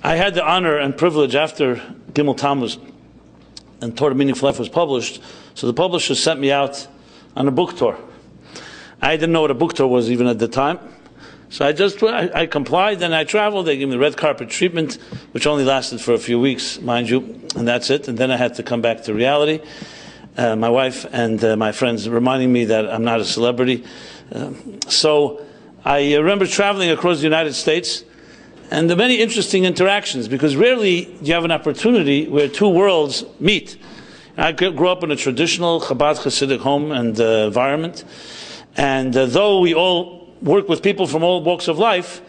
I had the honor and privilege after Gimel Tammuz and Torah Meaningful Life was published, so the publisher sent me out on a book tour. I didn't know what a book tour was even at the time. So I complied, and I traveled. They gave me the red carpet treatment, which only lasted for a few weeks, mind you, and that's it. And then I had to come back to reality. My wife and my friends reminding me that I'm not a celebrity. So I remember traveling across the United States, and the many interesting interactions, because rarely you have an opportunity where two worlds meet. I grew up in a traditional Chabad Hasidic home and environment, and though we all work with people from all walks of life,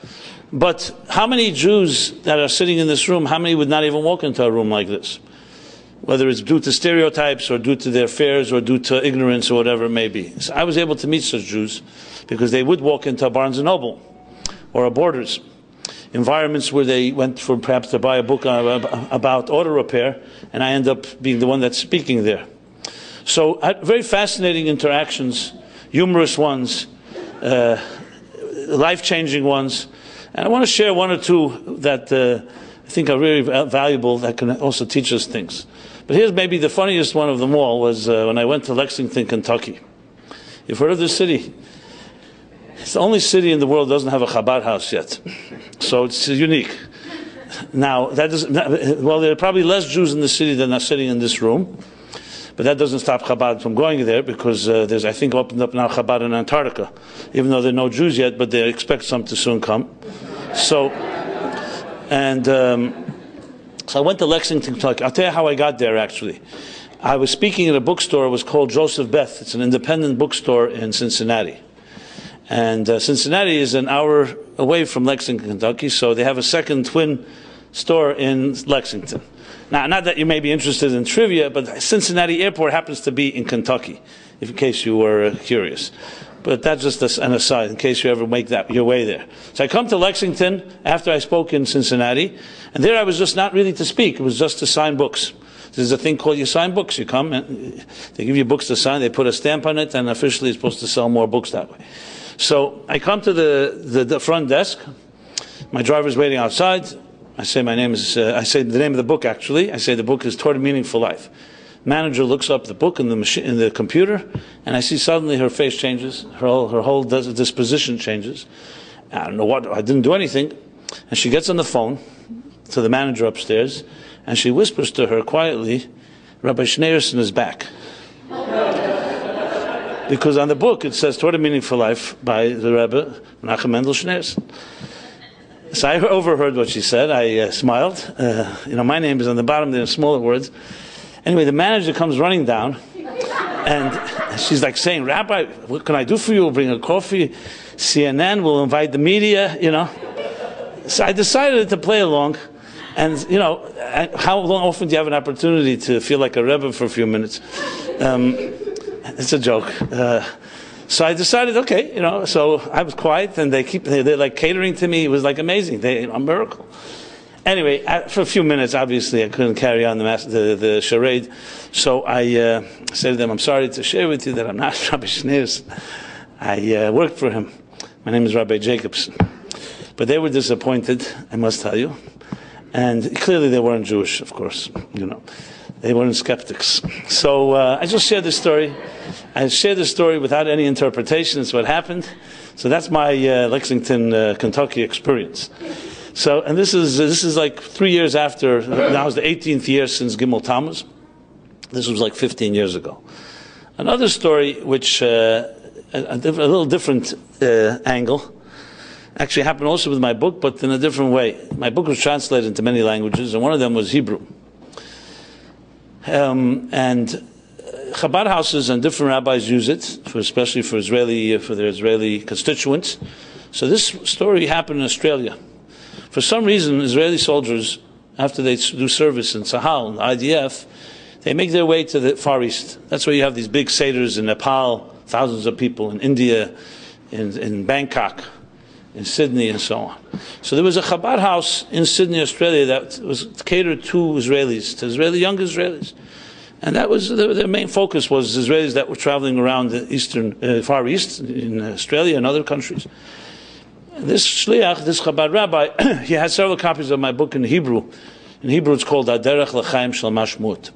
but how many Jews that are sitting in this room, how many would not even walk into a room like this? Whether it's due to stereotypes or due to their fears or due to ignorance or whatever it may be. So I was able to meet such Jews because they would walk into a Barnes & Noble or a Borders, environments where they went for perhaps to buy a book about auto repair, and I end up being the one that's speaking there. So very fascinating interactions, humorous ones, life-changing ones, and I want to share one or two that I think are really valuable that can also teach us things. But here's maybe the funniest one of them all was when I went to Lexington, Kentucky. You've heard of this city? It's the only city in the world that doesn't have a Chabad house yet, so it's unique. Now, well, there are probably less Jews in the city than are sitting in this room, but that doesn't stop Chabad from going there, because there's, I think, opened up now Chabad in Antarctica, even though there are no Jews yet, but they expect some to soon come. So, so I went to Lexington, Kentucky. I'll tell you how I got there, actually. I was speaking at a bookstore. It was called Joseph Beth. It's an independent bookstore in Cincinnati. And Cincinnati is an hour away from Lexington, Kentucky, so they have a second twin store in Lexington. Now, not that you may be interested in trivia, but Cincinnati Airport happens to be in Kentucky, in case you were curious. But that's just an aside, in case you ever make your way there. So I come to Lexington after I spoke in Cincinnati, and there I was just not really to speak. It was just to sign books. There's a thing called you sign books. You come, and they give you books to sign, they put a stamp on it, and officially it's supposed to sell more books that way. So I come to the front desk. My driver's waiting outside. I say my name is, I say the name of the book, actually. I say the book is Torah Meaningful Life. Manager looks up the book in the machine, in the computer, and I see suddenly her face changes, her whole disposition changes. I don't know what, I didn't do anything. And she gets on the phone to the manager upstairs, and she whispers to her quietly, Rabbi Schneerson is back. Because on the book it says Torah Meaningful Life by the Rebbe, Menachem Mendel Schneerson. So I overheard what she said. I smiled. My name is on the bottom there in smaller words. Anyway, the manager comes running down, and she's like saying, Rabbi, what can I do for you? We'll bring a coffee. CNN will invite the media, So I decided to play along. And, how often do you have an opportunity to feel like a Rebbe for a few minutes? It's a joke. So I decided, okay, so I was quiet, and they're like catering to me. It was like amazing. A miracle. Anyway, for a few minutes, obviously, I couldn't carry on the charade. So I said to them, I'm sorry to share with you that I'm not Rabbi Schneerson. I worked for him. My name is Rabbi Jacobson. But they were disappointed, I must tell you. And clearly they weren't Jewish, of course, They weren't skeptics. So I just shared this story. I shared this story without any interpretation. It's what happened. So that's my Lexington, Kentucky experience. So, and this is like 3 years after. Now it's the 18th year since Gimel Tammuz. This was like 15 years ago. Another story, which a little different angle, actually happened also with my book, but in a different way. My book was translated into many languages, and one of them was Hebrew. And Chabad houses and different rabbis use it, especially for their Israeli constituents. So this story happened in Australia. For some reason, Israeli soldiers, after they do service in Sahel, IDF, they make their way to the Far East. That's where you have these big seders in Nepal, thousands of people, in India, in Bangkok, in Sydney, and so on. So there was a Chabad house in Sydney, Australia, that was catered to Israelis, to young Israelis. And that was their main focus, was Israelis that were traveling around the Far East, in Australia and other countries. This shliach, this Chabad rabbi, he had several copies of my book in Hebrew. In Hebrew, it's called Aderech L'Chaim Shel Mashmut.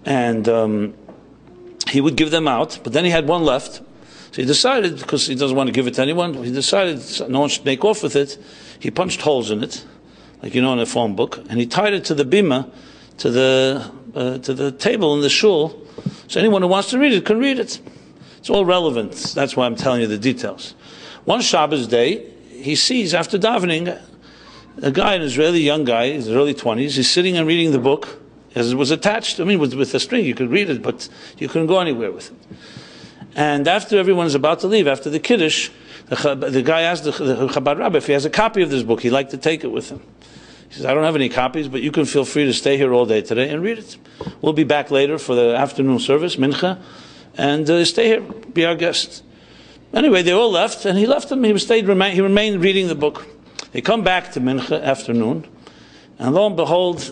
And he would give them out, but then he had one left. So he decided, because he doesn't want to give it to anyone, he decided no one should make off with it. He punched holes in it, like in a phone book, and he tied it to the bima, to the table in the shul, so anyone who wants to read it can read it. It's all relevant. That's why I'm telling you the details. One Shabbos day, he sees, after davening, a guy, an Israeli young guy, in his early 20s, he's sitting and reading the book, as it was attached. I mean, with a string, you could read it, but you couldn't go anywhere with it. And after everyone's about to leave, after the Kiddush, the guy asked the Chabad Rabbi if he has a copy of this book. He'd like to take it with him. He says, I don't have any copies, but you can feel free to stay here all day today and read it. We'll be back later for the afternoon service, Mincha, and stay here, be our guest. Anyway, they all left, and he left them. He remained reading the book. They come back to Mincha afternoon, and lo and behold,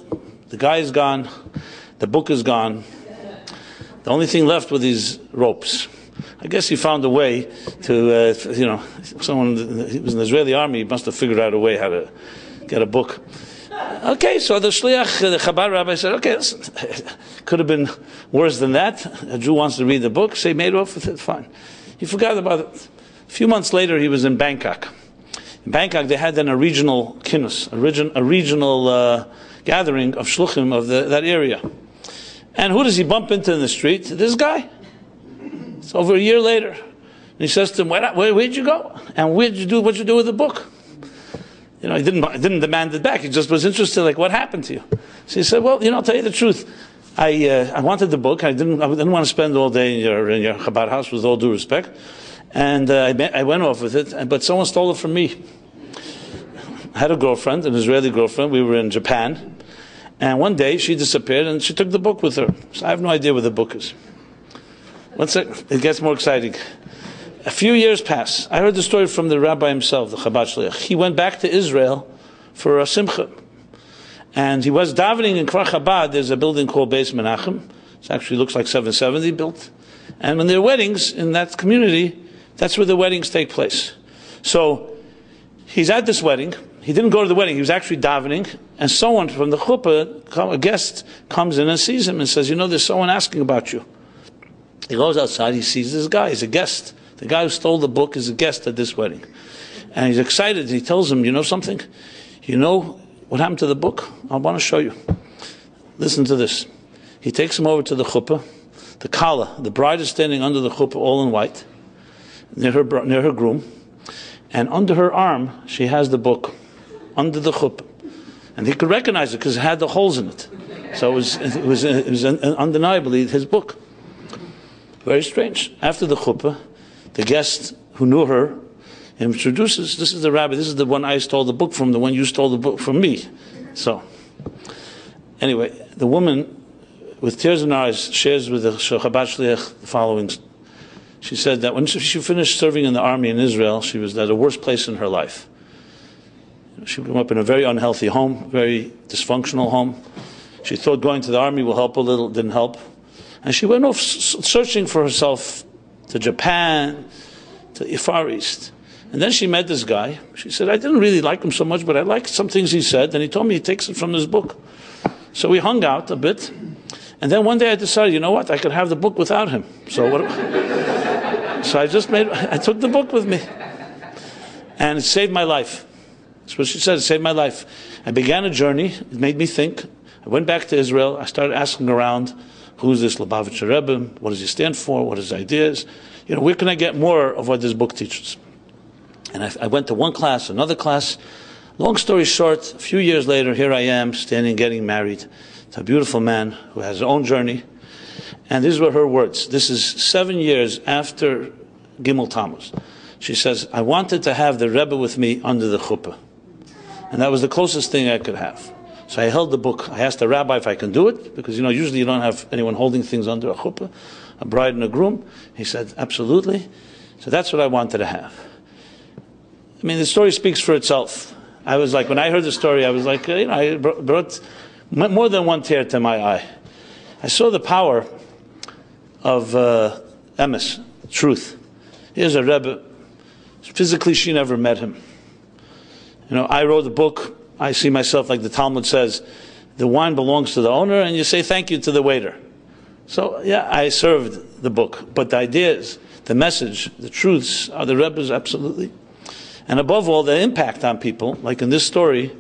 the guy is gone, the book is gone. The only thing left were these ropes. I guess he found a way to, he was in the Israeli army, he must have figured out a way how to get a book. Okay, so the shliach, the Chabad rabbi said, okay, listen, could have been worse than that. A Jew wants to read the book, so he made off with it, fine. He forgot about it. A few months later, he was in Bangkok. In Bangkok, they had then a regional kinnus, a regional gathering of shluchim of that area. And who does he bump into in the street? This guy. It's over a year later. And he says to him, where'd you go? And what'd you do with the book? He didn't demand it back. He just was interested, like, what happened to you? So he said, well, I'll tell you the truth. I wanted the book. I didn't want to spend all day in your Chabad house, with all due respect. And I went off with it, but someone stole it from me. I had a girlfriend, an Israeli girlfriend. We were in Japan. And one day she disappeared and she took the book with her. So I have no idea where the book is. One sec, it gets more exciting. A few years pass. I heard the story from the rabbi himself, the Chabad Shliach. He went back to Israel for a simcha. And he was davening in Kfar Chabad. There's a building called Beis Menachem. It actually looks like 770 built. And when there are weddings in that community, that's where the weddings take place. So he's at this wedding. He didn't go to the wedding. He was actually davening. And someone from the chuppah, a guest, comes in and sees him and says, there's someone asking about you. He goes outside. He sees this guy. He's a guest. The guy who stole the book is a guest at this wedding. And he's excited. He tells him, you know something? You know what happened to the book? I want to show you. Listen to this. He takes him over to the chuppah. The kala, the bride is standing under the chuppah, all in white, near her groom. And under her arm, she has the book, under the chuppah. And he could recognize it because it had the holes in it. So it was undeniably his book. Very strange. After the chuppah, the guest who knew her introduces, this is the rabbi, this is the one I stole the book from, the one you stole the book from me. So, anyway, the woman, with tears in her eyes, shares with the Chabad Shliach the following. She said that when she finished serving in the army in Israel, she was at the worst place in her life. She grew up in a very unhealthy home, very dysfunctional home. She thought going to the army will help a little, didn't help. And she went off searching for herself to Japan, to the Far East. And then she met this guy. She said, I didn't really like him so much, but I liked some things he said. And he told me he takes it from his book. So we hung out a bit. And then one day I decided, you know what? I could have the book without him. So so I took the book with me. And it saved my life. That's what she said, it saved my life. I began a journey. It made me think. I went back to Israel. I started asking around, who's this Lubavitcher Rebbe? What does he stand for? What are his ideas? Where can I get more of what this book teaches? And I went to one class, another class. Long story short, a few years later, here I am, standing, getting married to a beautiful man who has his own journey. And these were her words. This is 7 years after Gimel Tammuz. She says, I wanted to have the Rebbe with me under the chuppah. And that was the closest thing I could have. So I held the book. I asked the rabbi if I can do it, because usually you don't have anyone holding things under a chuppah, a bride and a groom. He said, absolutely. So that's what I wanted to have. I mean, the story speaks for itself. I was like, when I heard the story, I was like, I brought more than one tear to my eye. I saw the power of emes, truth. Here's a Rebbe Physically, she never met him. I wrote a book. I see myself, like the Talmud says, the wine belongs to the owner, and you say thank you to the waiter. So, yeah, I served the book. But the ideas, the message, the truths are the Rebbe's, absolutely. And above all, the impact on people, like in this story,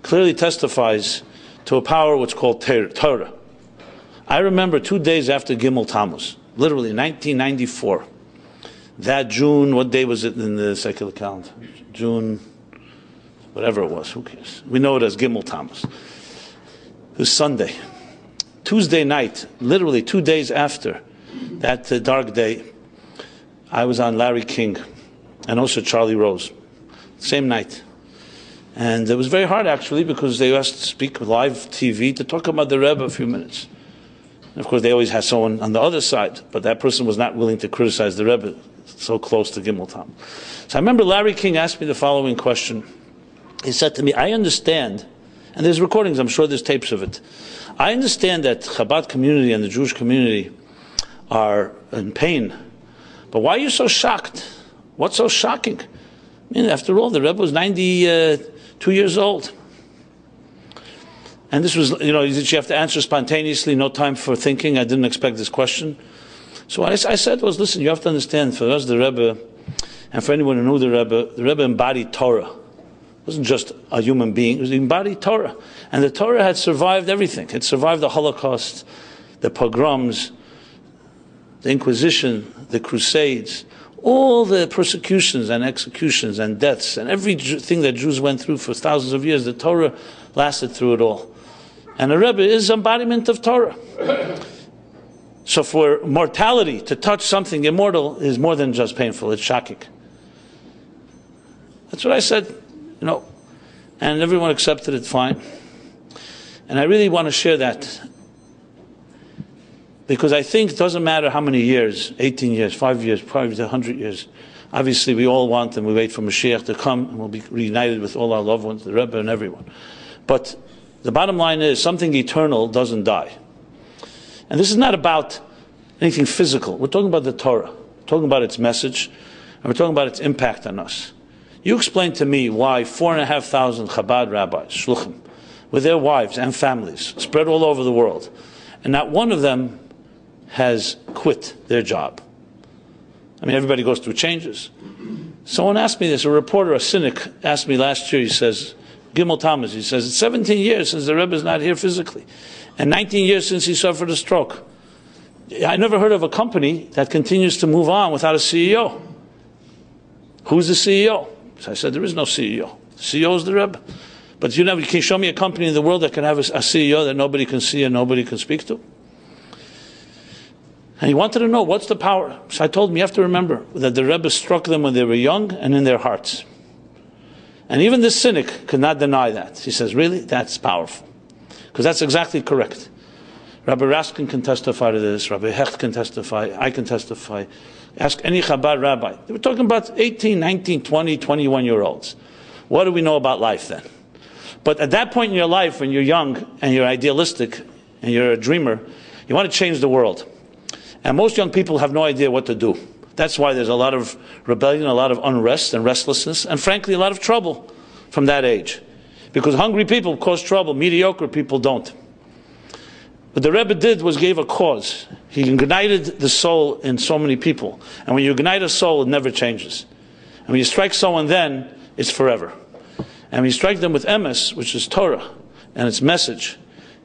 clearly testifies to a power what's called Torah. I remember 2 days after Gimel Tammuz, literally 1994. That June, what day was it in the secular calendar? June, whatever it was, who cares? We know it as Gimel Tammuz. It was Sunday. Tuesday night, literally 2 days after that dark day, I was on Larry King and also Charlie Rose. Same night. And it was very hard, actually, because they asked to speak live TV to talk about the Rebbe a few minutes. And of course, they always had someone on the other side, but that person was not willing to criticize the Rebbe so close to Gimel Tam. So I remember Larry King asked me the following question. He said to me, I understand, and there's recordings, I'm sure there's tapes of it. I understand that Chabad community and the Jewish community are in pain, but why are you so shocked? What's so shocking? I mean, after all, the Rebbe was 92 years old. And this was, you have to answer spontaneously, no time for thinking. I didn't expect this question. So what I said was, listen, you have to understand, for us, the Rebbe, and for anyone who knew the Rebbe embodied Torah. It wasn't just a human being, it was embodied Torah. And the Torah had survived everything. It survived the Holocaust, the pogroms, the Inquisition, the Crusades, all the persecutions and executions and deaths and everything that Jews went through for thousands of years. The Torah lasted through it all. And the Rebbe is embodiment of Torah. So for mortality to touch something immortal is more than just painful, it's shocking. That's what I said, and everyone accepted it fine. And I really want to share that, because I think it doesn't matter how many years, 18 years, 5 years, probably 100 years. Obviously we all want and we wait for Mashiach to come and we'll be reunited with all our loved ones, the Rebbe and everyone. But the bottom line is something eternal doesn't die. And this is not about anything physical. We're talking about the Torah. We're talking about its message, and we're talking about its impact on us. You explain to me why 4,500 Chabad rabbis, shluchim, with their wives and families, spread all over the world, and not one of them has quit their job. I mean, everybody goes through changes. Someone asked me this, a reporter, a cynic, asked me last year, he says, Gimel Tammuz, he says, it's 17 years since the Rebbe is not here physically, and 19 years since he suffered a stroke. I never heard of a company that continues to move on without a CEO. Who's the CEO? So I said, there is no CEO. The CEO is the Rebbe. But you can show me a company in the world that can have a CEO that nobody can see and nobody can speak to? And he wanted to know, what's the power? So I told him, you have to remember that the Rebbe struck them when they were young and in their hearts. And even this cynic could not deny that. He says, really? That's powerful. Because that's exactly correct. Rabbi Raskin can testify to this. Rabbi Hecht can testify. I can testify. Ask any Chabad rabbi. They were talking about 18, 19, 20, 21-year-olds. What do we know about life then? But at that point in your life, when you're young and you're idealistic and you're a dreamer, you want to change the world. And most young people have no idea what to do. That's why there's a lot of rebellion, a lot of unrest and restlessness, and frankly, a lot of trouble from that age. Because hungry people cause trouble, mediocre people don't. What the Rebbe did was gave a cause. He ignited the soul in so many people. And when you ignite a soul, it never changes. And when you strike someone then, it's forever. And when you strike them with emes, which is Torah, and its message,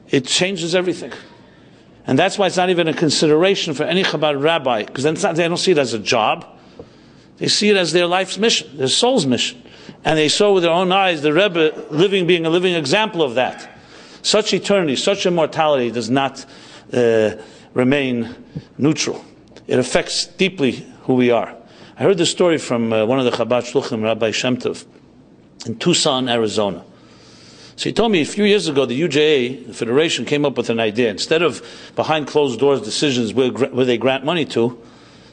it changes everything. And that's why it's not even a consideration for any Chabad rabbi, because they don't see it as a job. They see it as their life's mission, their soul's mission. And they saw with their own eyes the Rebbe being a living example of that. Such eternity, such immortality does not remain neutral. It affects deeply who we are. I heard this story from one of the Chabad Shluchim, Rabbi Shem Tov, in Tucson, Arizona. So he told me a few years ago, the UJA, the Federation, came up with an idea. Instead of behind closed doors decisions where they grant money to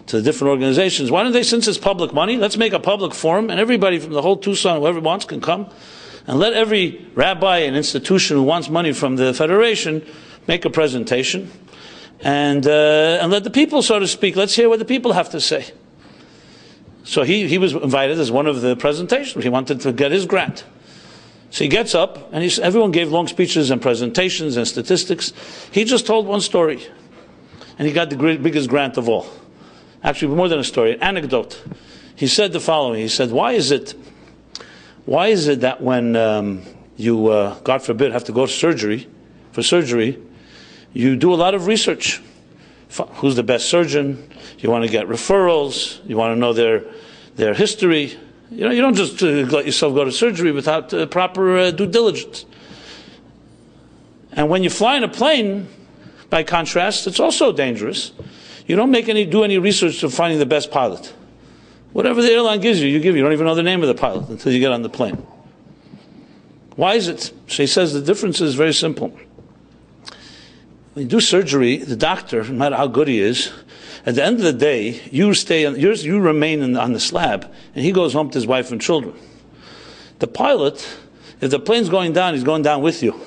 the different organizations, why don't they, since it's public money, let's make a public forum, and everybody from the whole Tucson, whoever wants, can come, and let every rabbi and institution who wants money from the Federation make a presentation, and let the people, so to speak, let's hear what the people have to say. So he was invited as one of the presentations. He wanted to get his grant. So he gets up, and everyone gave long speeches and presentations and statistics. He just told one story, and he got the biggest grant of all. Actually, more than a story, an anecdote. He said the following. He said, why is it that when you, God forbid, have to go for surgery, you do a lot of research? Who's the best surgeon? You want to get referrals. You want to know their history. You don't just let yourself go to surgery without proper due diligence. And when you fly in a plane, by contrast, it's also dangerous. You don't do any research to finding the best pilot. Whatever the airline gives you, you give. You don't even know the name of the pilot until you get on the plane. Why is it? So he says the difference is very simple. When you do surgery, the doctor, no matter how good he is, at the end of the day, you remain on the slab, and he goes home to his wife and children. The pilot, if the plane's going down, he's going down with you.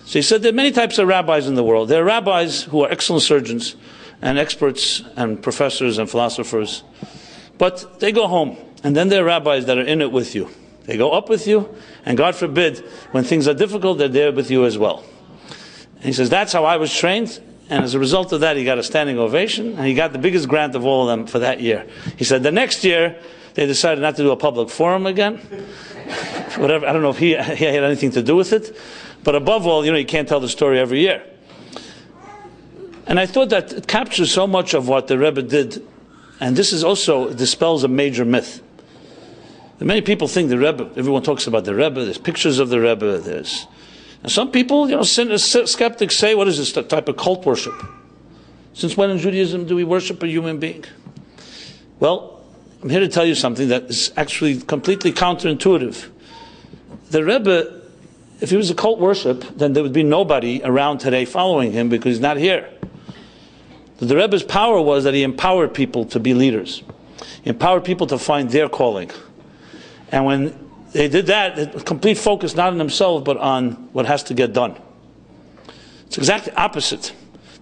So he said there are many types of rabbis in the world. There are rabbis who are excellent surgeons and experts and professors and philosophers, but they go home. And then there are rabbis that are in it with you. They go up with you, and God forbid, when things are difficult, they're there with you as well. And he says, that's how I was trained. And as a result of that, he got a standing ovation, and he got the biggest grant of all of them for that year. He said the next year, they decided not to do a public forum again. Whatever, I don't know if he had anything to do with it. But above all, you can't tell the story every year. And I thought that it captures so much of what the Rebbe did. And this is also dispels a major myth. Many people think the Rebbe, everyone talks about the Rebbe, there's pictures of the Rebbe, and some people, skeptics say, what is this type of cult worship? Since when in Judaism do we worship a human being? Well, I'm here to tell you something that is actually completely counterintuitive. The Rebbe, if he was a cult worship, then there would be nobody around today following him because he's not here. The Rebbe's power was that he empowered people to be leaders. He empowered people to find their calling. And when they did that, complete focus not on themselves, but on what has to get done. It's exactly opposite.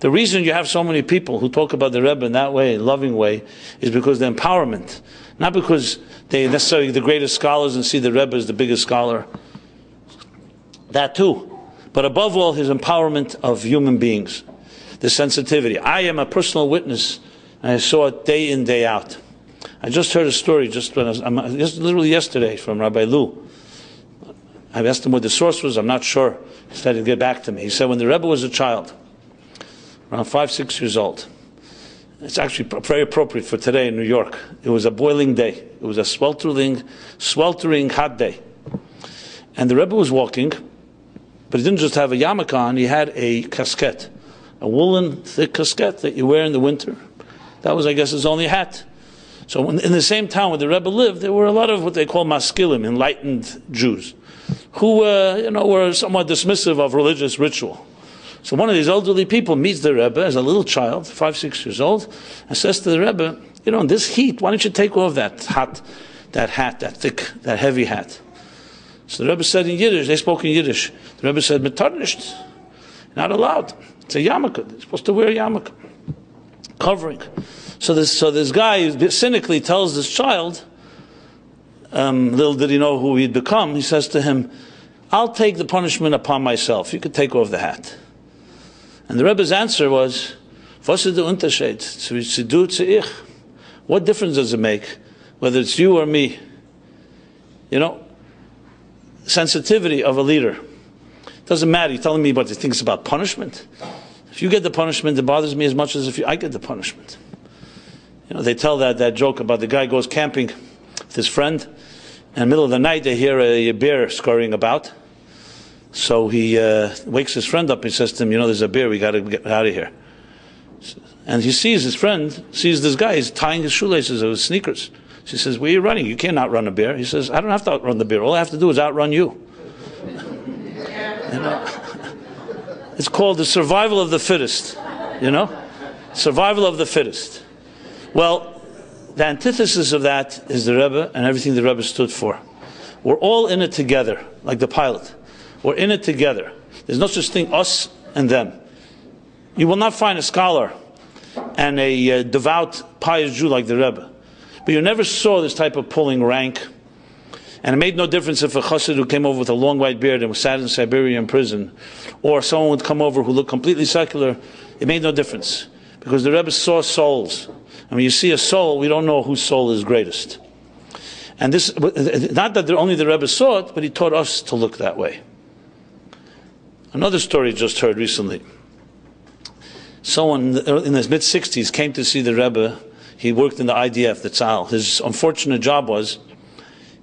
The reason you have so many people who talk about the Rebbe in that way, in a loving way, is because the empowerment. Not because they're necessarily the greatest scholars and see the Rebbe as the biggest scholar. That too. But above all, his empowerment of human beings. The sensitivity. I am a personal witness, and I saw it day in, day out. I just heard a story just literally yesterday from Rabbi Lou. I asked him what the source was. I'm not sure. He said he'd get back to me. He said when the Rebbe was a child, around 5, 6 years old, it's actually very appropriate for today in New York. It was a boiling day. It was a sweltering hot day. And the Rebbe was walking, but he didn't just have a yarmulke on. He had a casquette, a woolen thick casquette that you wear in the winter. That was, I guess, his only hat. So in the same town where the Rebbe lived, there were a lot of what they call maskilim, enlightened Jews, who were somewhat dismissive of religious ritual. So one of these elderly people meets the Rebbe as a little child, 5, 6 years old, and says to the Rebbe, in this heat, why don't you take off that hat, that thick, that heavy hat? So the Rebbe said in Yiddish, they spoke in Yiddish, the Rebbe said, "Metarnisht, not allowed. It's a yarmulke. They're supposed to wear a yarmulke, covering." So this guy cynically tells this child, little did he know who he'd become, he says to him, "I'll take the punishment upon myself. You could take off the hat." And the Rebbe's answer was, "Was ist der Unterschied zwischen du zu ich?" What difference does it make whether it's you or me? Sensitivity of a leader. Doesn't matter. You're telling me what he thinks about punishment. If you get the punishment, it bothers me as much as if I get the punishment. They tell that joke about the guy goes camping with his friend, and in the middle of the night they hear a bear scurrying about. So he wakes his friend up. He says to him, "There's a bear. We got to get out of here." And he sees his friend, sees this guy. He's tying his shoelaces of his sneakers. She says, "Where are you running? You can't outrun a bear." He says, "I don't have to outrun the bear. All I have to do is outrun you." It's called the survival of the fittest. Survival of the fittest. Well, the antithesis of that is the Rebbe and everything the Rebbe stood for. We're all in it together, like the pilot. We're in it together. There's no such thing, us and them. You will not find a scholar and a devout, pious Jew like the Rebbe. But you never saw this type of pulling rank. And it made no difference if a chassid who came over with a long white beard and was sat in Siberia in prison, or someone would come over who looked completely secular. It made no difference. Because the Rebbe saw souls. And when you see a soul, we don't know whose soul is greatest. And this, not that only the Rebbe saw it, but he taught us to look that way. Another story I just heard recently. Someone in his mid-60s came to see the Rebbe. He worked in the IDF, the Tzal. His unfortunate job was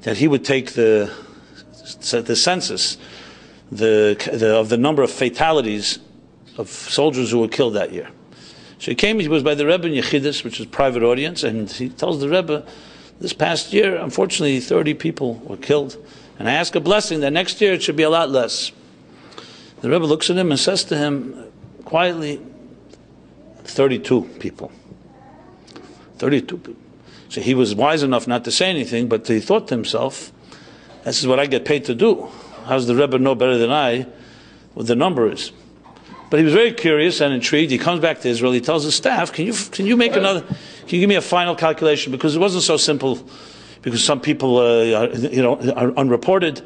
that he would take the census of the number of fatalities of soldiers who were killed that year. So he was by the Rebbe in Yechidus, which is a private audience, and he tells the Rebbe, this past year, unfortunately, 30 people were killed, and I ask a blessing that next year it should be a lot less. The Rebbe looks at him and says to him, quietly, 32 people. 32 people. So he was wise enough not to say anything, but he thought to himself, this is what I get paid to do. How does the Rebbe know better than I what the number is? But he was very curious and intrigued. He comes back to Israel. He tells his staff, can you give me a final calculation? Because it wasn't so simple, because some people are unreported.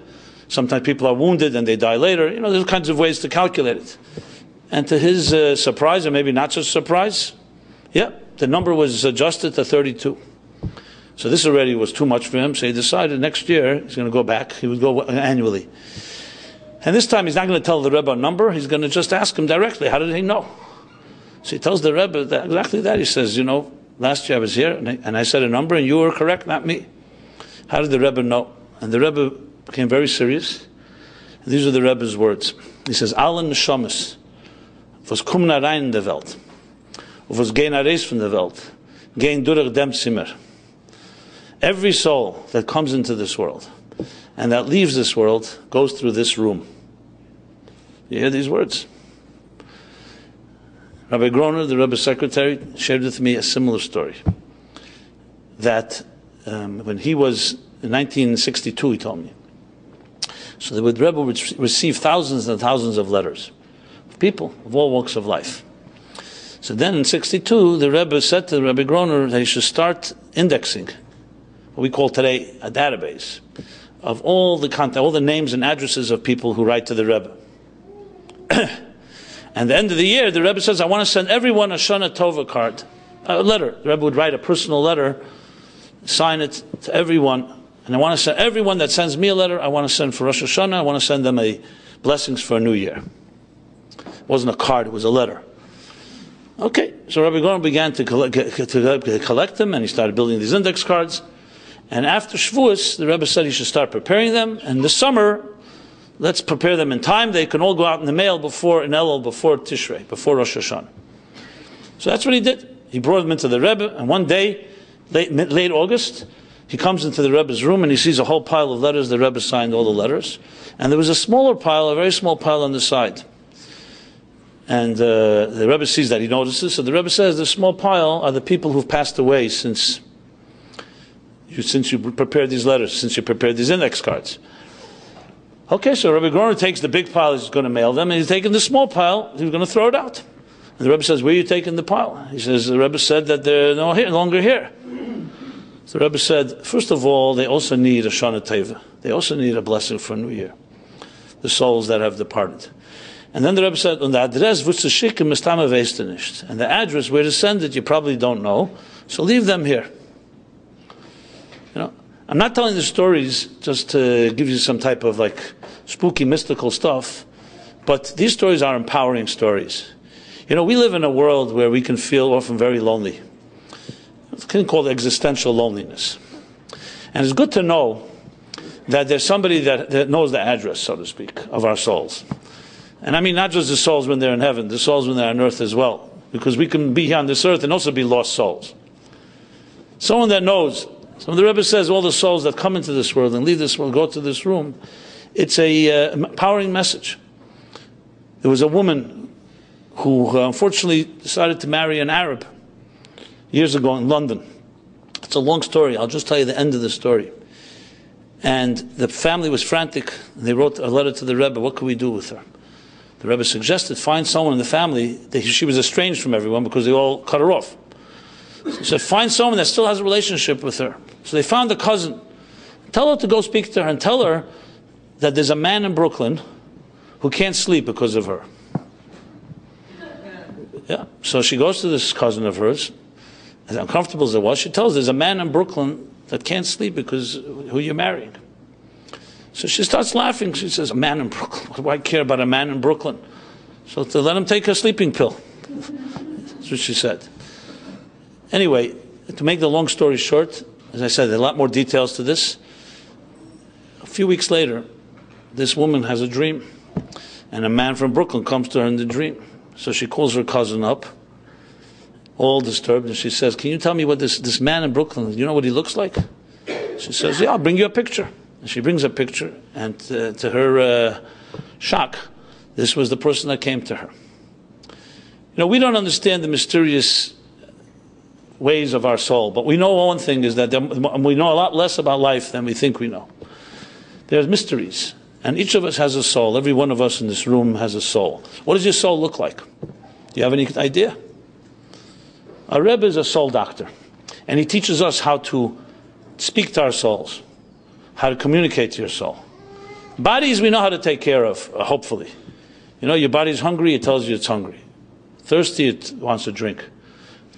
Sometimes people are wounded and they die later. There's kinds of ways to calculate it. And to his surprise, or maybe not such surprise, the number was adjusted to 32. So this already was too much for him, so he decided next year he's going to go back. He would go annually. And this time he's not going to tell the Rebbe a number, he's going to just ask him directly, how did he know? So he tells the Rebbe exactly that. He says, last year I was here, and I said a number, and you were correct, not me. How did the Rebbe know? And the Rebbe became very serious. And these are the Rebbe's words. He says, Allen Neshamas, was kommen rein in der Welt, was gehen raus von der Welt, gehen durch dem Zimmer. Every soul that comes into this world and that leaves this world goes through this room. You hear these words? Rabbi Groner, the Rebbe's secretary, shared with me a similar story. That when he was in 1962, he told me. So the Rebbe would receive thousands and thousands of letters of people of all walks of life. So then in 62, the Rebbe said to Rabbi Groner that he should start indexing what we call today a database of all the names and addresses of people who write to the Rebbe. And at the end of the year, the Rebbe says, I want to send everyone a Shana Tova card, a letter. The Rebbe would write a personal letter, sign it to everyone, and I want to send everyone that sends me a letter, I want to send for Rosh Hashanah, I want to send them blessings for a new year. It wasn't a card, it was a letter. Okay, so Rabbi Goren began to collect them, and he started building these index cards. And after Shavuos, the Rebbe said he should start preparing them. And this summer, let's prepare them in time. They can all go out in the mail before Tishrei, before Rosh Hashanah. So that's what he did. He brought them into the Rebbe, and one day, late August, he comes into the Rebbe's room and he sees a whole pile of letters. The Rebbe signed all the letters. And there was a smaller pile, a very small pile on the side. And the Rebbe sees that, he notices. So the Rebbe says, the small pile are the people who've passed away since you prepared these letters, since you prepared these index cards. Okay, so Rabbi Groner takes the big pile, he's going to mail them, and he's taking the small pile, he's going to throw it out. And the Rebbe says, where are you taking the pile? He says, the Rebbe said that they're no longer here. So the Rebbe said, first of all, they also need a Shana Teva. They also need a blessing for a new year. The souls that have departed. And then the Rebbe said, and the address and the address where to send it, you probably don't know, so leave them here. I'm not telling the stories just to give you some type of spooky mystical stuff, but these stories are empowering stories. We live in a world where we can feel often very lonely. It's called existential loneliness. And it's good to know that there's somebody that knows the address, so to speak, of our souls. And I mean not just the souls when they're in heaven, the souls when they're on earth as well. Because we can be here on this earth and also be lost souls. Someone that knows. So the Rebbe says all the souls that come into this world and leave this world, go to this room, it's a empowering message. There was a woman who unfortunately decided to marry an Arab years ago in London. It's a long story. I'll just tell you the end of the story. And the family was frantic. And they wrote a letter to the Rebbe, what can we do with her? The Rebbe suggested find someone in the family. She was estranged from everyone because they all cut her off. He said, find someone that still has a relationship with her. So they found a cousin. Tell her to go speak to her and tell her that there's a man in Brooklyn who can't sleep because of her. Yeah. So she goes to this cousin of hers, as uncomfortable as it was, she tells her there's a man in Brooklyn that can't sleep because who you're marrying. So she starts laughing. She says, a man in Brooklyn? What do I care about a man in Brooklyn? So to let him take a sleeping pill. That's what she said. Anyway, to make the long story short, as I said, there are a lot more details to this. A few weeks later, this woman has a dream, and a man from Brooklyn comes to her in the dream. So she calls her cousin up, all disturbed, and she says, can you tell me what this man in Brooklyn, you know what he looks like? She says, yeah, I'll bring you a picture. And she brings a picture, and to her shock, this was the person that came to her. You know, we don't understand the mysterious ways of our soul, but we know one thing is that we know a lot less about life than we think we know. There's mysteries, and each of us has a soul. Every one of us in this room has a soul. What does your soul look like? Do you have any idea? Our Rebbe is a soul doctor, and he teaches us how to speak to our souls, how to communicate to your soul. Bodies we know how to take care of, hopefully. You know, your body's hungry, it tells you it's hungry. Thirsty, it wants to drink.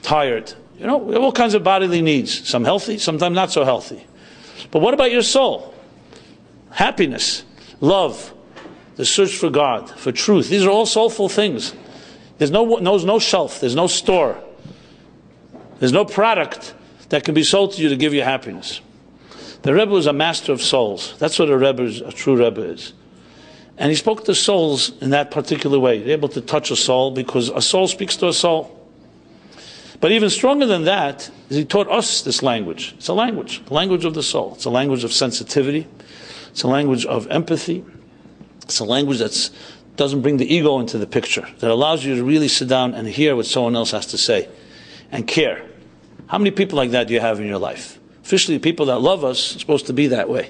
Tired. You know, we have all kinds of bodily needs. Some healthy, sometimes not so healthy. But what about your soul? Happiness, love, the search for God, for truth. These are all soulful things. There's no shelf, there's no store. There's no product that can be sold to you to give you happiness. The Rebbe was a master of souls. That's what a true Rebbe is. And he spoke to souls in that particular way. He's able to touch a soul because a soul speaks to a soul. But even stronger than that is he taught us this language. It's a language, the language of the soul. It's a language of sensitivity. It's a language of empathy. It's a language that doesn't bring the ego into the picture, that allows you to really sit down and hear what someone else has to say and care. How many people like that do you have in your life? Officially, people that love us are supposed to be that way.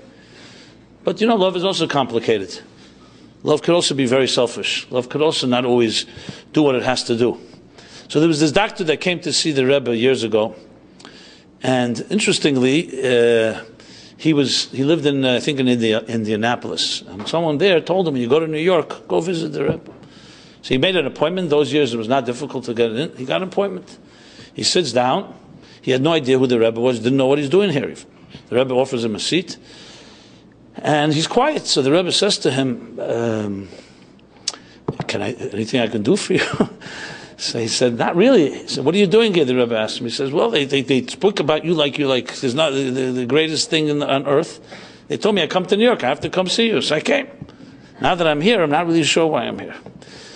But you know, love is also complicated. Love could also be very selfish. Love could also not always do what it has to do. So there was this doctor that came to see the Rebbe years ago, and interestingly, he lived in, I think, in Indianapolis. And someone there told him, you go to New York, go visit the Rebbe. So he made an appointment. Those years it was not difficult to get in. He got an appointment. He sits down. He had no idea who the Rebbe was, didn't know what he's doing here. The Rebbe offers him a seat, and he's quiet. So the Rebbe says to him, anything I can do for you? So he said, not really. He said, what are you doing here? The Rebbe asked him. He says, well, they spoke about you like there's not the greatest thing on earth. They told me I come to New York, I have to come see you. So I came. Now that I'm here, I'm not really sure why I'm here.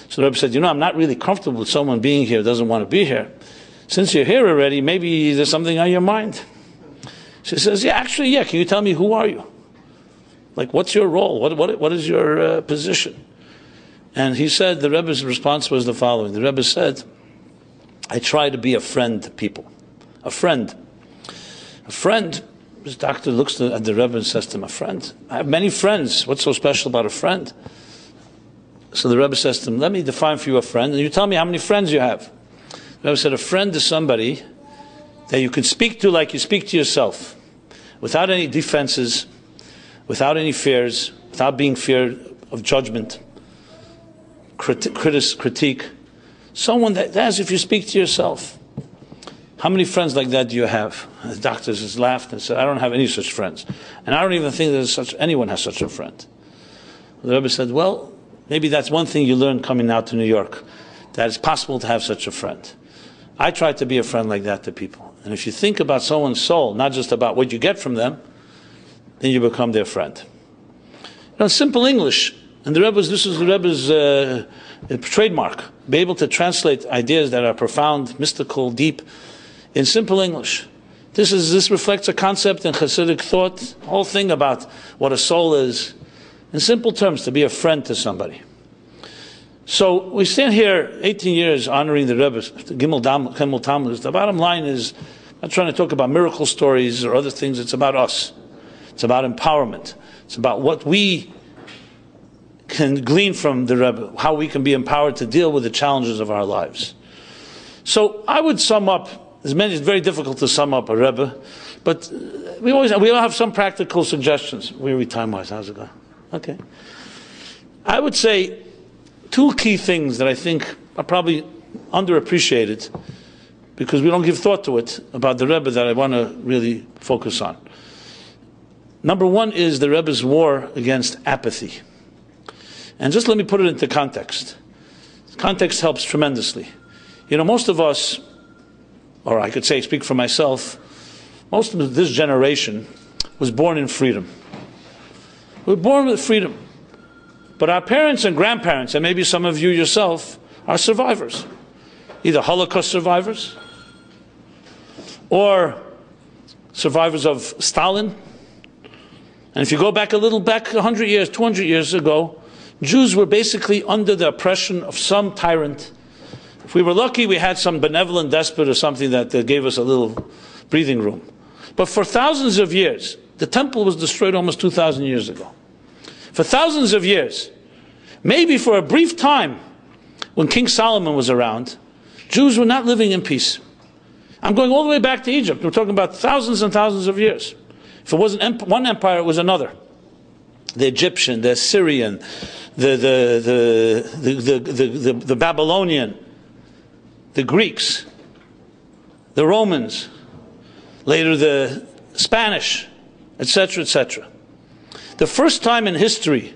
So the Rebbe said, I'm not really comfortable with someone being here who doesn't want to be here. Since you're here already, maybe there's something on your mind. She says, yeah, can you tell me who are you? Like, what's your role? What is your position? And he said, the Rebbe's response was the following. The Rebbe said, I try to be a friend to people. A friend. A friend, this doctor looks at the Rebbe and says to him, a friend? I have many friends. What's so special about a friend? So the Rebbe says to him, let me define for you a friend, and you tell me how many friends you have. The Rebbe said, a friend is somebody that you can speak to like you speak to yourself, without any defenses, without any fears, without being feared of judgment, critique. Someone that as if you speak to yourself. How many friends like that do you have? The doctor just laughed and said, I don't have any such friends. And I don't even think that anyone has such a friend. The Rebbe said, well, maybe that's one thing you learned coming out to New York, that it's possible to have such a friend. I try to be a friend like that to people. And if you think about someone's soul, not just about what you get from them, then you become their friend. Simple English. And this is the Rebbe's trademark. Be able to translate ideas that are profound, mystical, deep, in simple English. This reflects a concept in Hasidic thought, the whole thing about what a soul is, in simple terms, to be a friend to somebody. So we stand here 18 years honoring the Rebbe, Gimel Tammuz. The bottom line is, I'm not trying to talk about miracle stories or other things. It's about us. It's about empowerment. It's about what we can glean from the Rebbe, how we can be empowered to deal with the challenges of our lives. So I would sum up it's very difficult to sum up a Rebbe, but we all have some practical suggestions. Where are we time-wise? How's it going? Okay. I would say two key things that I think are probably underappreciated because we don't give thought to it about the Rebbe that I want to really focus on. Number one is the Rebbe's war against apathy. And just let me put it into context. Context helps tremendously. You know, most of us, or I could say, speak for myself, most of this generation was born in freedom. We were born with freedom. But our parents and grandparents, and maybe some of you yourself, are survivors. Either Holocaust survivors, or survivors of Stalin. And if you go back 100 years, 200 years ago, Jews were basically under the oppression of some tyrant. If we were lucky, we had some benevolent despot or something that gave us a little breathing room. But for thousands of years, the temple was destroyed almost 2,000 years ago. For thousands of years, maybe for a brief time, when King Solomon was around, Jews were not living in peace. I'm going all the way back to Egypt. We're talking about thousands and thousands of years. If it wasn't one empire, it was another. The Egyptian, the Assyrian, the Babylonian, the Greeks, the Romans, later the Spanish, etc., etc. The first time in history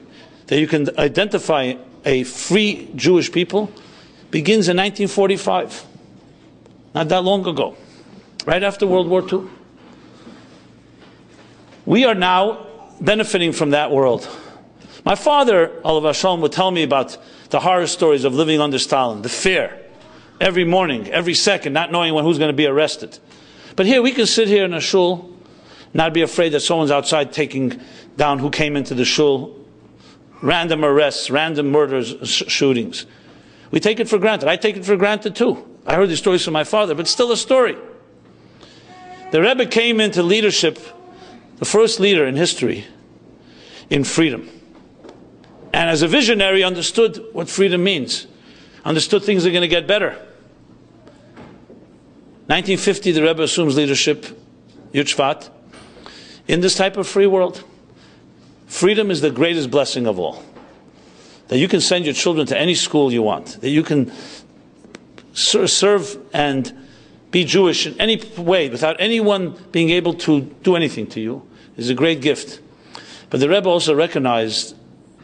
that you can identify a free Jewish people begins in 1945. Not that long ago, right after World War II. We are now benefiting from that world. My father, Olav Hashem, would tell me about the horror stories of living under Stalin, the fear, every morning, every second, not knowing who's going to be arrested. But here, we can sit here in a shul, not be afraid that someone's outside taking down who came into the shul, random arrests, random murders, shootings. We take it for granted. I take it for granted too. I heard these stories from my father, but still a story. The Rebbe came into leadership, the first leader in history, in freedom. And as a visionary, understood what freedom means. Understood things are going to get better. 1950, the Rebbe assumes leadership, Yud Shvat, in this type of free world. Freedom is the greatest blessing of all. That you can send your children to any school you want. That you can serve and be Jewish in any way without anyone being able to do anything to you is a great gift. But the Rebbe also recognized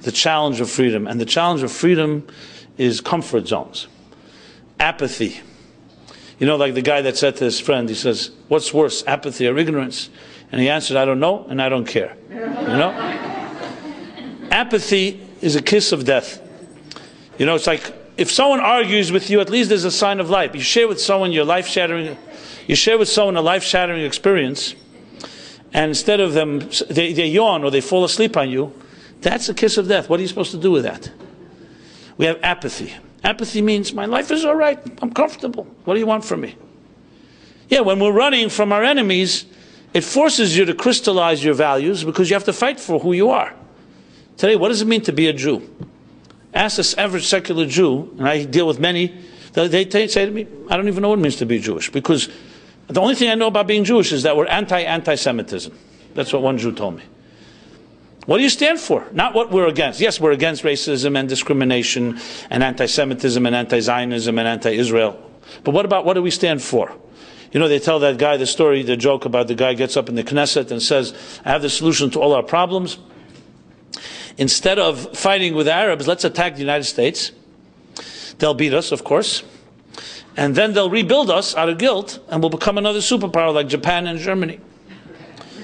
the challenge of freedom. And the challenge of freedom is comfort zones. Apathy. You know, like the guy that said to his friend, he says, what's worse, apathy or ignorance? And he answered, I don't know and I don't care. You know? Apathy is a kiss of death. You know, it's like if someone argues with you, at least there's a sign of life. You share with someone a life-shattering experience, and instead of them, they yawn or they fall asleep on you, that's a kiss of death. What are you supposed to do with that? We have apathy. Apathy means my life is all right. I'm comfortable. What do you want from me? Yeah, when we're running from our enemies, it forces you to crystallize your values because you have to fight for who you are. Today, what does it mean to be a Jew? Ask this average secular Jew, and I deal with many, they say to me, I don't even know what it means to be Jewish, because the only thing I know about being Jewish is that we're anti-Semitism. That's what one Jew told me. What do you stand for? Not what we're against. Yes, we're against racism and discrimination and anti-Semitism and anti-Zionism and anti-Israel. But what do we stand for? You know, they tell that guy the joke about the guy gets up in the Knesset and says, I have the solution to all our problems. Instead of fighting with the Arabs, let's attack the United States. They'll beat us, of course. And then they'll rebuild us out of guilt, and we'll become another superpower like Japan and Germany,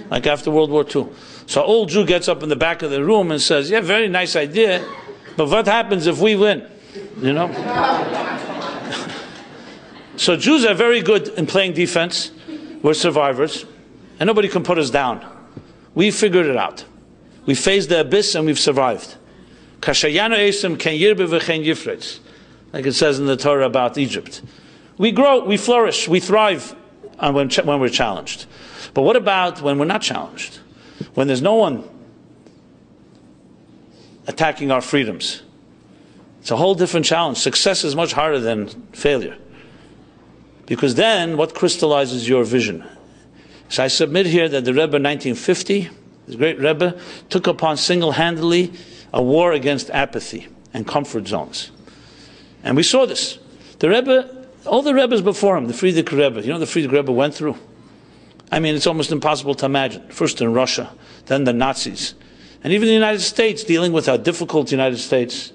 like after World War II. So an old Jew gets up in the back of the room and says, yeah, very nice idea, but what happens if we win? You know? So Jews are very good in playing defense. We're survivors, and nobody can put us down. We figured it out. We faced the abyss and we've survived. Like it says in the Torah about Egypt. We grow, we flourish, we thrive when we're challenged. But what about when we're not challenged? When there's no one attacking our freedoms? It's a whole different challenge. Success is much harder than failure. Because then, what crystallizes your vision? So I submit here that the Rebbe in 1950, the great Rebbe, took upon single-handedly a war against apathy and comfort zones. And we saw this. The Rebbe, all the Rebbes before him, the Friedrich Rebbe, you know the Friedrich Rebbe went through? I mean, it's almost impossible to imagine. First in Russia, then the Nazis. And even the United States, dealing with how difficult the United States.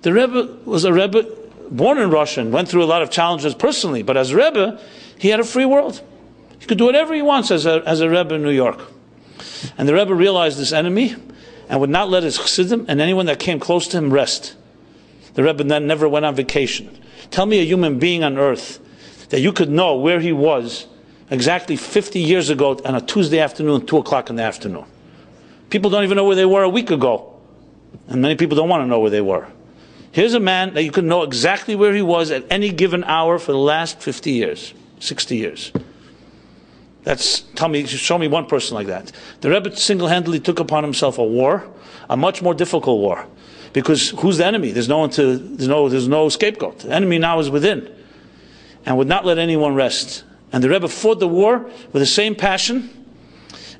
The Rebbe was a Rebbe born in Russia and went through a lot of challenges personally, but as Rebbe, he had a free world. He could do whatever he wants as a Rebbe in New York. And the Rebbe realized this enemy and would not let his chassidim and anyone that came close to him rest. The Rebbe then never went on vacation. Tell me a human being on earth that you could know where he was exactly 50 years ago on a Tuesday afternoon, 2 o'clock in the afternoon. People don't even know where they were a week ago. And many people don't want to know where they were. Here's a man that you could know exactly where he was at any given hour for the last 50 years, 60 years. Show me one person like that. The Rebbe single-handedly took upon himself a war, a much more difficult war. Because who's the enemy? There's no scapegoat. The enemy now is within. And would not let anyone rest. And the Rebbe fought the war with the same passion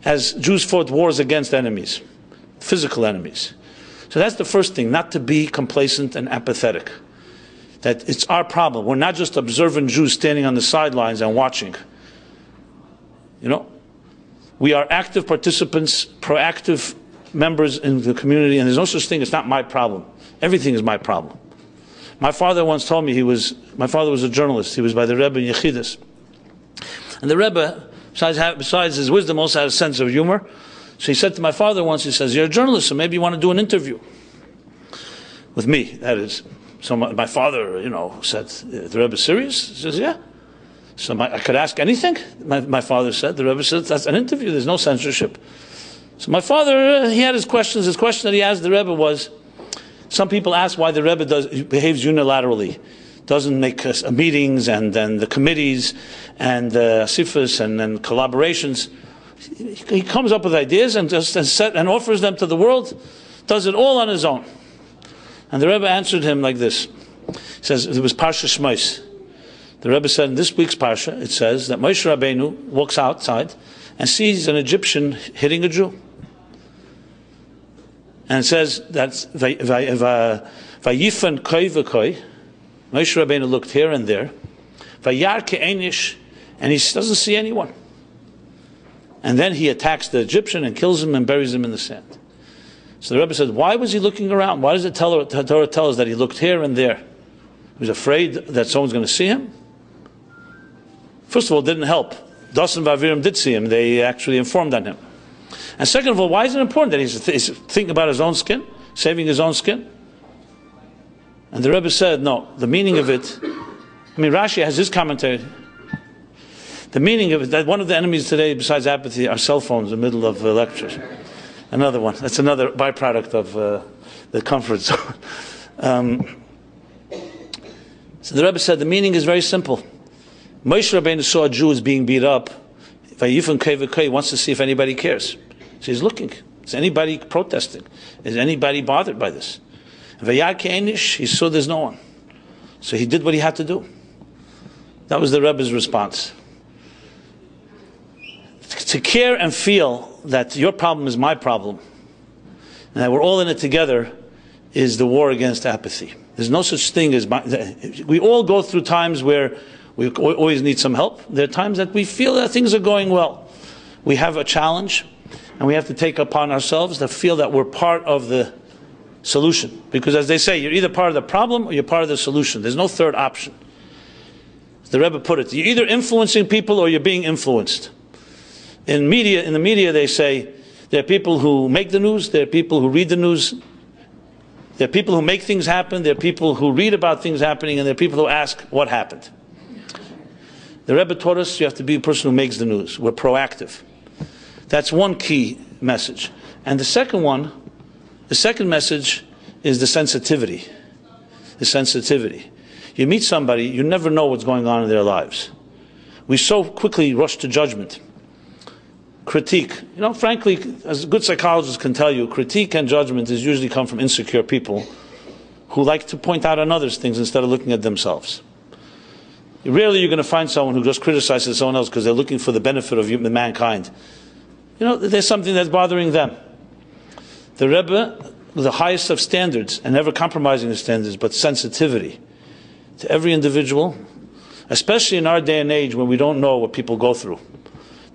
as Jews fought wars against enemies, physical enemies. So that's the first thing, not to be complacent and apathetic. That it's our problem. We're not just observant Jews standing on the sidelines and watching. You know, we are active participants, proactive members in the community, and there's no such thing, it's not my problem. Everything is my problem. My father once told me my father was a journalist. He was by the Rebbe in Yechidus. And the Rebbe, besides his wisdom, also had a sense of humor. So he said to my father once, he says, "You're a journalist, so maybe you want to do an interview with me, that is." So my father, said, "The Rebbe is serious?" He says, "Yeah." So I could ask anything? My father said. The Rebbe said, "That's an interview, there's no censorship." So my father, he had his questions. His question that he asked the Rebbe was, some people ask why the Rebbe behaves unilaterally, doesn't make meetings and the committees and sifas and collaborations. He comes up with ideas and offers them to the world, does it all on his own. And the Rebbe answered him like this. He says, it was Parsha Shmos. The Rebbe said in this week's Parsha, it says that Moshe Rabbeinu walks outside and sees an Egyptian hitting a Jew. And it says that Vayifan koi v'koi, Moshe Rabbeinu looked here and there, Vayar ke'enish, and he doesn't see anyone. And then he attacks the Egyptian and kills him and buries him in the sand. So the Rebbe said, why was he looking around? Why does the Torah tell us that he looked here and there? He was afraid that someone's going to see him? First of all, it didn't help. Dasan Vavirim did see him. They actually informed on him. And second of all, why is it important that he's thinking about his own skin, saving his own skin? And the Rebbe said, no, the meaning of it, Rashi has his commentary. The meaning of it, that one of the enemies today, besides apathy, are cell phones in the middle of lectures. Another one. That's another byproduct of the comfort zone. So the Rebbe said the meaning is very simple. Moshe Rabbeinu saw a Jew as being beat up. He wants to see if anybody cares. So he's looking. Is anybody protesting? Is anybody bothered by this? He saw there's no one. So he did what he had to do. That was the Rebbe's response. To care and feel that your problem is my problem, and that we're all in it together, is the war against apathy. There's no such thing as... We all go through times where we always need some help. There are times that we feel that things are going well. We have a challenge, and we have to take upon ourselves to feel that we're part of the solution. Because as they say, you're either part of the problem or you're part of the solution. There's no third option. The Rebbe put it, you're either influencing people or you're being influenced. In the media they say, there are people who make the news, there are people who read the news, there are people who make things happen, there are people who read about things happening, and there are people who ask what happened. The Rebbe taught us you have to be a person who makes the news. We're proactive. That's one key message. And the second message is the sensitivity. The sensitivity. You meet somebody, you never know what's going on in their lives. We so quickly rush to judgment. Critique. Frankly, as good psychologists can tell you, critique and judgment is usually come from insecure people who like to point out on others things instead of looking at themselves. Rarely you're going to find someone who just criticizes someone else because they're looking for the benefit of mankind. There's something that's bothering them. The Rebbe, the highest of standards, and never compromising the standards, but sensitivity to every individual, especially in our day and age when we don't know what people go through,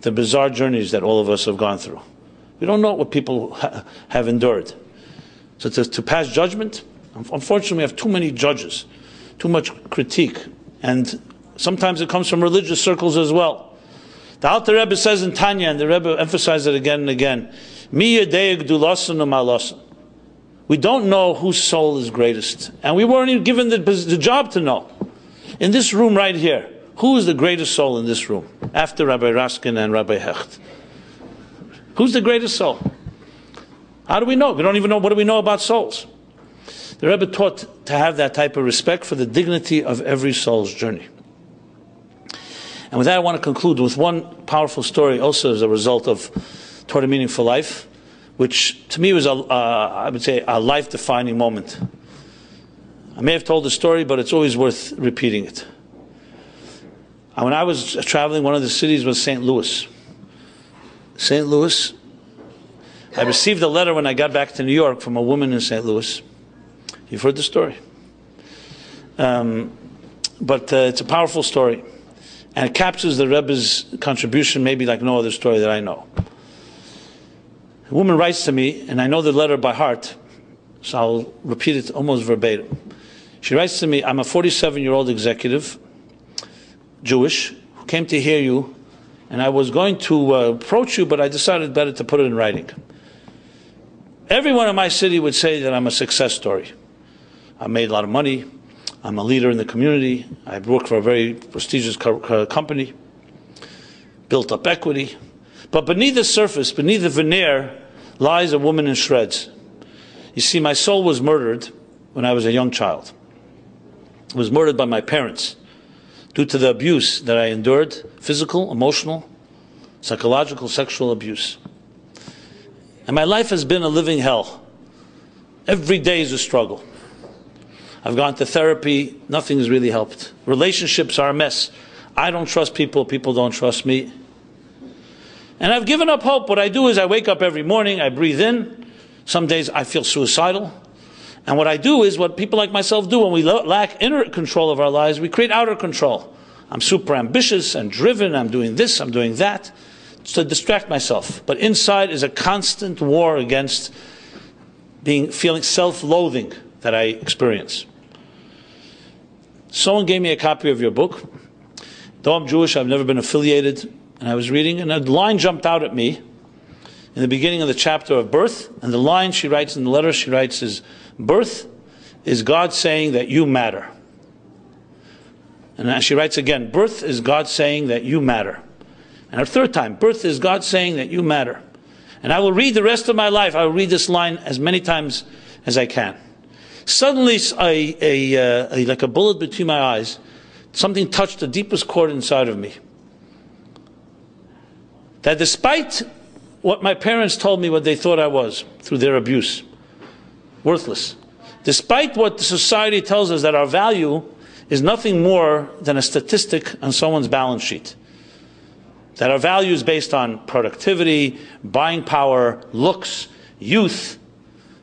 the bizarre journeys that all of us have gone through. We don't know what people have endured. So to pass judgment, unfortunately we have too many judges, too much critique, and sometimes it comes from religious circles as well. The Alter Rebbe says in Tanya, and the Rebbe emphasized it again and again, Mi yedei gdulasan u'malasan. We don't know whose soul is greatest. And we weren't even given the job to know. In this room right here, who is the greatest soul in this room? After Rabbi Raskin and Rabbi Hecht. Who's the greatest soul? How do we know? We don't even know. What do we know about souls? The Rebbe taught to have that type of respect for the dignity of every soul's journey. And with that, I want to conclude with one powerful story, also as a result of Torah Meaning for Life, which to me was, I would say, a life-defining moment. I may have told the story, but it's always worth repeating it. When I was traveling, one of the cities was St. Louis. St. Louis, I received a letter when I got back to New York from a woman in St. Louis. You've heard the story. But it's a powerful story. And it captures the Rebbe's contribution maybe like no other story that I know. A woman writes to me, and I know the letter by heart, so I'll repeat it almost verbatim. She writes to me, I'm a 47-year-old executive, Jewish, who came to hear you, and I was going to approach you, but I decided better to put it in writing. Everyone in my city would say that I'm a success story. I made a lot of money. I'm a leader in the community. I work for a very prestigious company, built up equity. But beneath the surface, beneath the veneer, lies a woman in shreds. You see, my soul was murdered when I was a young child. I was murdered by my parents due to the abuse that I endured, physical, emotional, psychological, sexual abuse. And my life has been a living hell. Every day is a struggle. I've gone to therapy, nothing has really helped. Relationships are a mess. I don't trust people, people don't trust me. And I've given up hope. What I do is I wake up every morning, I breathe in. Some days I feel suicidal. And what I do is what people like myself do when we lack inner control of our lives, we create outer control. I'm super ambitious and driven, I'm doing this, I'm doing that, to distract myself. But inside is a constant war against feeling self-loathing that I experience. Someone gave me a copy of your book. Though I'm Jewish, I've never been affiliated. And I was reading, and a line jumped out at me in the beginning of the chapter of birth. And the line she writes in the letter, she writes is, birth is God saying that you matter. And she writes again, birth is God saying that you matter. And a third time, birth is God saying that you matter. And I will read the rest of my life, I will read this line as many times as I can. Suddenly, like a bullet between my eyes, something touched the deepest chord inside of me. That despite what my parents told me what they thought I was through their abuse, worthless, despite what the society tells us that our value is nothing more than a statistic on someone's balance sheet, that our value is based on productivity, buying power, looks, youth,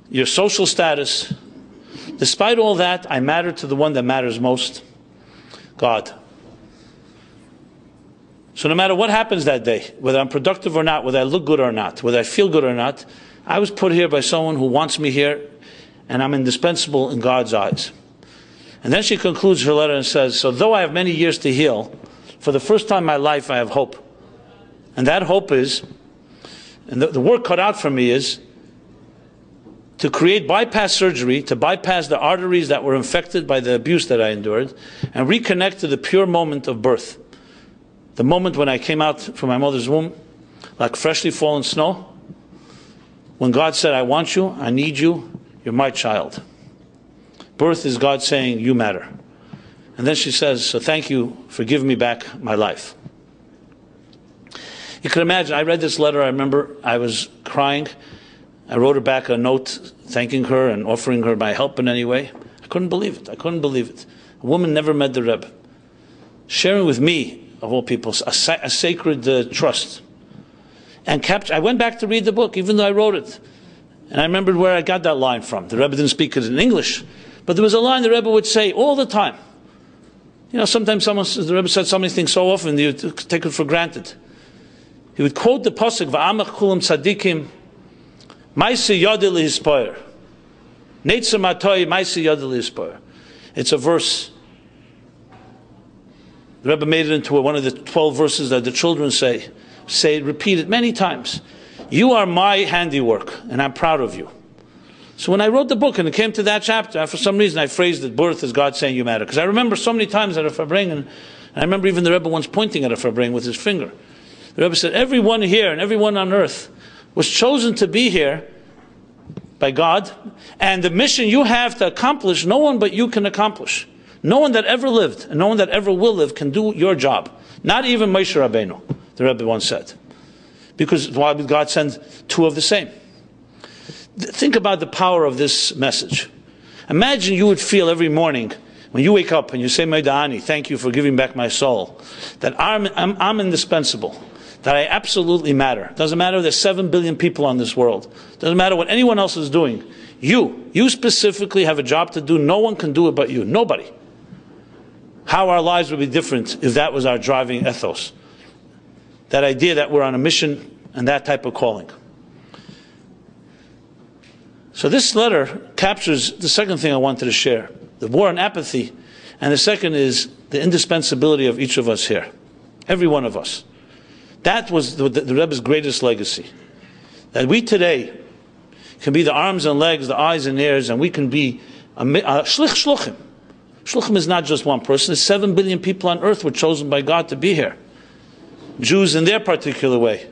your social status, despite all that, I matter to the one that matters most, God. So no matter what happens that day, whether I'm productive or not, whether I look good or not, whether I feel good or not, I was put here by someone who wants me here, and I'm indispensable in God's eyes. And then she concludes her letter and says, so though I have many years to heal, for the first time in my life I have hope. And that hope is, and the work cut out for me is, to create bypass surgery, to bypass the arteries that were infected by the abuse that I endured, and reconnect to the pure moment of birth. The moment when I came out from my mother's womb, like freshly fallen snow, when God said, I want you, I need you, you're my child. Birth is God saying, you matter. And then she says, so thank you for giving me back my life. You can imagine, I read this letter, I remember I was crying. I wrote her back a note thanking her and offering her my help in any way. I couldn't believe it. I couldn't believe it. A woman never met the Rebbe. sharing with me, of all people, a sacred trust. And I went back to read the book, even though I wrote it. And I remembered where I got that line from. The Rebbe didn't speak it in English, but there was a line the Rebbe would say all the time. You know, sometimes the Rebbe said so many things so often, you take it for granted. He would quote the pasuk, "Va'amach kulam tzadikim, ma'aseh yodeh lehispoyer." Neitzer matoi, ma'aseh yodeh lehispoyer. It's a verse. The Rebbe made it into one of the 12 verses that the children repeat it many times. You are my handiwork, and I'm proud of you. So when I wrote the book and it came to that chapter, for some reason I phrased it, birth is God saying you matter. Because I remember so many times at a Farbring, and I remember even the Rebbe once pointing at a Farbring with his finger. The Rebbe said, everyone here and everyone on earth was chosen to be here by God, and the mission you have to accomplish, no one but you can accomplish. No one that ever lived, and no one that ever will live can do your job. Not even Moshe Rabbeinu, the Rebbe once said. Because why would God send two of the same? Think about the power of this message. Imagine you would feel every morning when you wake up and you say, Meida'ani, thank you for giving back my soul, that I'm indispensable, that I absolutely matter. Doesn't matter if there's 7 billion people on this world. Doesn't matter what anyone else is doing. You specifically have a job to do. No one can do it but you. Nobody. How our lives would be different if that was our driving ethos. That idea that we're on a mission and that type of calling. So this letter captures the second thing I wanted to share, the war on apathy, and the second is the indispensability of each of us here, every one of us. That was the Rebbe's greatest legacy, that we today can be the arms and legs, the eyes and ears, and we can be shluchim. Shluchim is not just one person, there's 7 billion people on earth were chosen by God to be here. Jews in their particular way.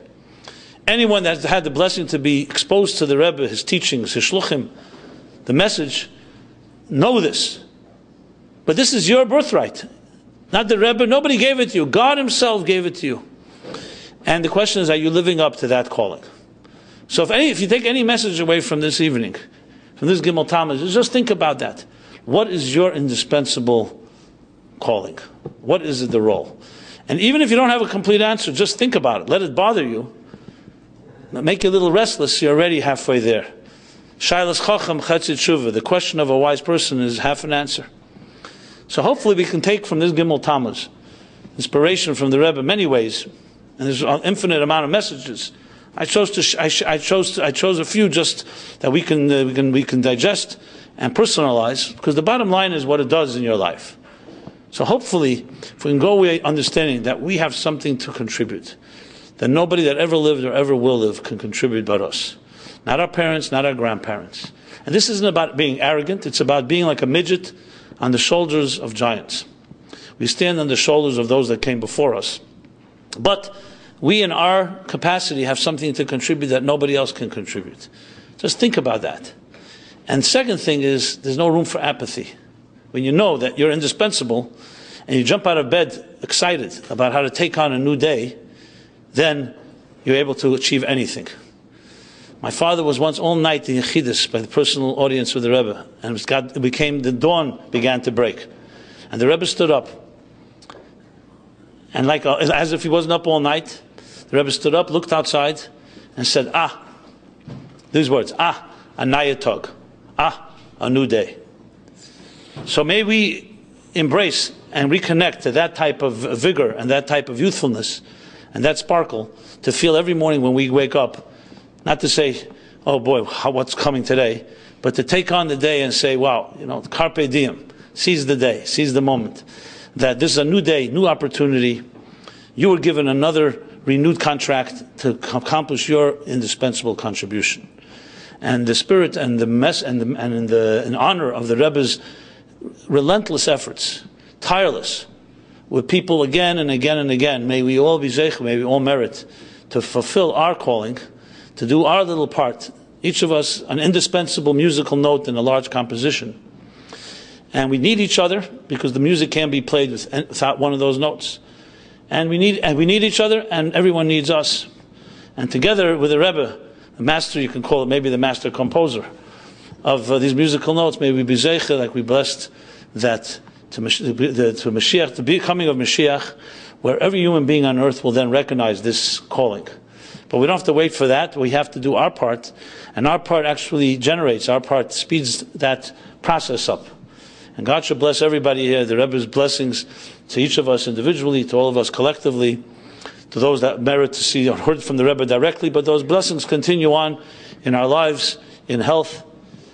Anyone that had the blessing to be exposed to the Rebbe, his teachings, his shluchim, the message, know this. But this is your birthright. Not the Rebbe, nobody gave it to you. God himself gave it to you. And the question is, are you living up to that calling? So if you take any message away from this evening, from this Gimel Tammuz, just think about that. What is your indispensable calling? What is the role? And even if you don't have a complete answer, just think about it. Let it bother you. Make you a little restless, you're already halfway there. Shailas Chacham Chatzit Shuva, the question of a wise person is half an answer. So hopefully we can take from this Gimel Tammuz inspiration from the Rebbe in many ways, and there's an infinite amount of messages. I chose a few just that we can digest and personalize, because the bottom line is what it does in your life. So hopefully, if we can go away understanding that we have something to contribute, that nobody that ever lived or ever will live can contribute but us. Not our parents, not our grandparents. And this isn't about being arrogant, it's about being like a midget on the shoulders of giants. We stand on the shoulders of those that came before us. But we in our capacity have something to contribute that nobody else can contribute. Just think about that. And second thing is, there's no room for apathy. When you know that you're indispensable, and you jump out of bed excited about how to take on a new day, then you're able to achieve anything. My father was once all night in Yechidus by the personal audience with the Rebbe, and the dawn began to break. And the Rebbe stood up, and as if he wasn't up all night, the Rebbe stood up, looked outside, and said, these words, a naya tog, a new day. So may we embrace and reconnect to that type of vigor and that type of youthfulness and that sparkle to feel every morning when we wake up, not to say, oh boy, what's coming today, but to take on the day and say, wow, carpe diem, seize the day, seize the moment, that this is a new day, new opportunity. You were given another renewed contract to accomplish your indispensable contribution. And the spirit and the in honor of the Rebbe's relentless efforts, tireless, with people again and again and again, may we all be zeich, may we all merit to fulfill our calling, to do our little part, each of us an indispensable musical note in a large composition. And we need each other, because the music can't be played without one of those notes. And we need each other, and everyone needs us. And together with the Rebbe, the master, you can call it maybe the master composer of these musical notes, may we be zeicha, like we blessed, that to Mashiach, to be coming of Mashiach, where every human being on earth will then recognize this calling. But we don't have to wait for that. We have to do our part, and our part actually generates, our part speeds that process up. And God should bless everybody here, the Rebbe's blessings to each of us individually, to all of us collectively, to those that merit to see or heard from the Rebbe directly, but those blessings continue on in our lives, in health,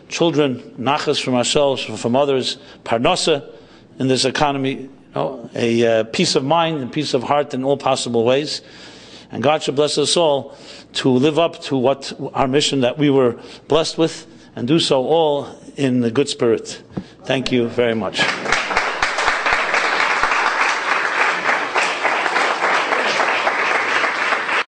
children, nachas from ourselves, from others, parnasa in this economy, a peace of mind and peace of heart in all possible ways. And God should bless us all to live up to what our mission that we were blessed with, and do so all in a good spirit. Thank you very much.